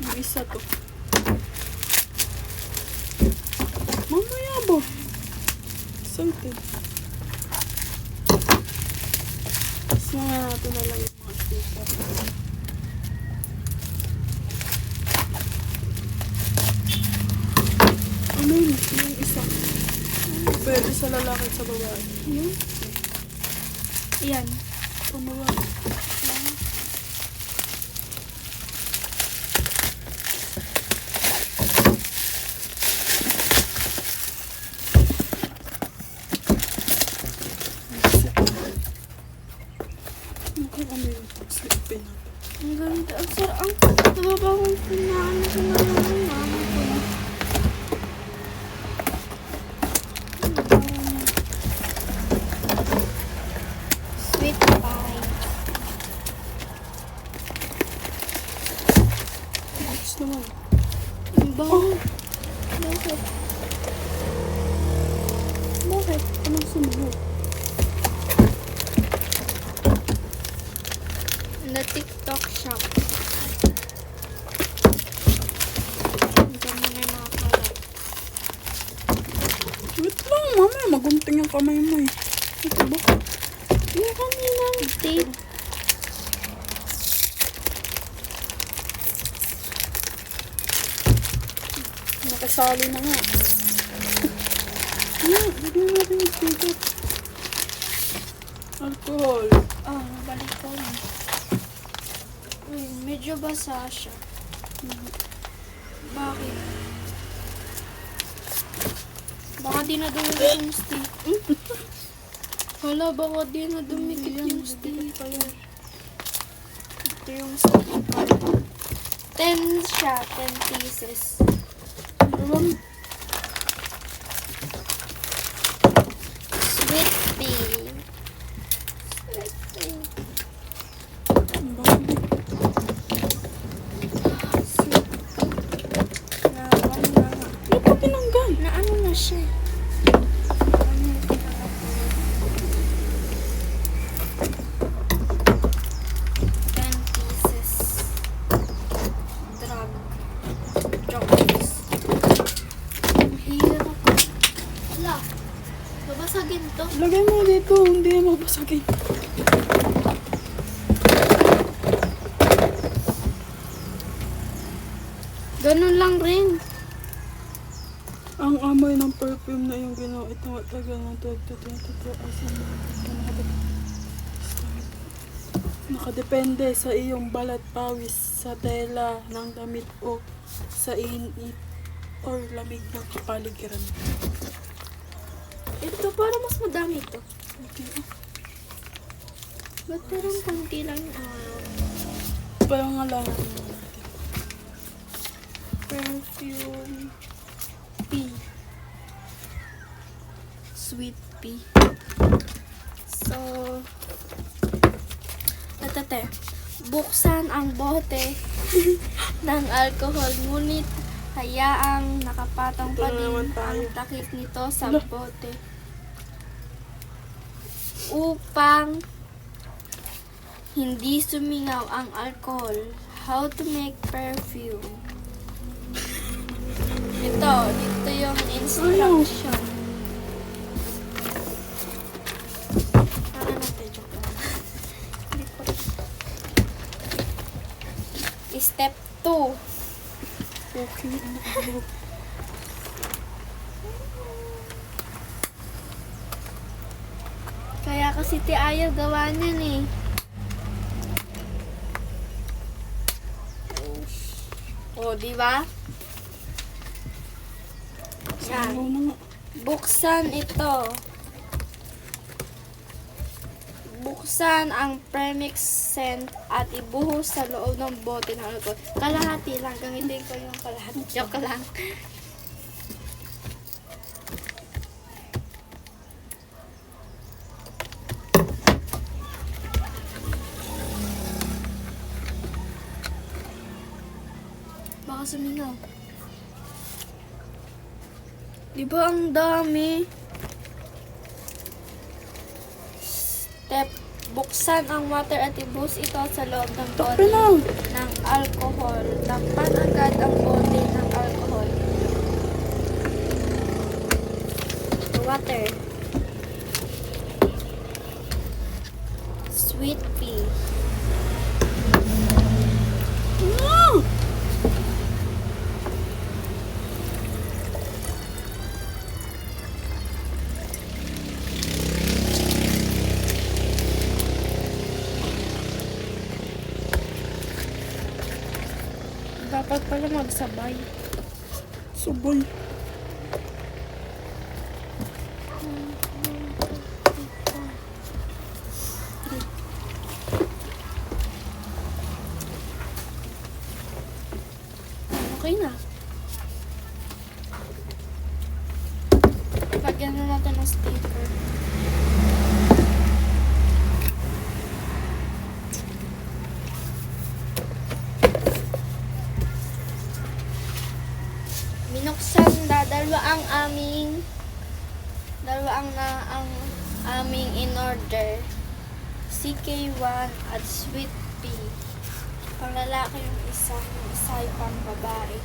Yung isa to. Mamaya ba? Something. Tapos mga natin na lang yung mga sticker. Ano yun? Yung isa. Pwede sa lalaki at sa babae. Ano? Ayan. Ano ba? Ano yung slip pin natin? Ang ganda. Ang sarap. Ang nababawang pinaano ko na lang ang mama ko. Sweet pie. Ayos naman. Ang bango. Bakit? Bakit? Anong sumunod? Na TikTok shop. Ang dami na nakakalat. Wait lang, mamaya magunting yung kamay mo eh. Ito ba? Yung kaninang tape. Nakasali na nga. Yan, lagyan natin yung sticker. Alcohol. Ah, balik ko na. Uy, medyo basa siya. Bakit? Baka di na dumikit yung sticker. Hala, baka di na dumikit yung sticker. Ito yung sticker. 10 siya, 10 pieces. Alam, Sweet pea. Sweet pea. ang bago. Sweet pea. Nawang na. Ano pa tinanggal? Na ano na siya? Ano yung tinatapos? 10 pieces. Drug. Drugs. Ang hirap. Wala. Babasagin to. Lagay mo dito, hindi yan mabasagin. Ganun lang rin. Ang amoy ng perfume na yung ginawa, ito tagal ng 2022 as nakadepende sa iyong balat pawis sa tela ng damit o sa init or lamig ng kapaligiran. Ito para mas madami ito. Okay. Ba't parang konti lang yung Pangalanan mo natin. perfume pea. Sweet pea. So, ate, buksan ang bote ng alcohol, ngunit hayaang nakapatong pa Ito na din naman tayo. ang takip nito sa Ala. bote upang hindi sumingaw ang alcohol. How to make perfume. Dito yung instruction. Ano natin, joke lang. Hindi ko. Step 2. Okay. Kaya kasi ti ayaw gawa niyan eh. O, di ba? Yan. Ano na nga. Buksan ito. Buksan ang premix scent at ibuhos sa loob ng bote ng alcohol. Kalahati lang. Gamitin ko yung kalahati. Joke lang. Baka sumingaw. Di ba ang dami? Step Buksan ang water at ibus ito sa loob ng Takpe bote na. ng alcohol. Takpan agad ang bote ng alcohol. Water. Sweet pea. No! Dapat pala magsabay. Sabay. Okay na. Lagyan na natin ng sticker. Binuksan dalawa ang aming in order. CK1 at Sweet Pea. Pang lalaki yung isa ay pang babae.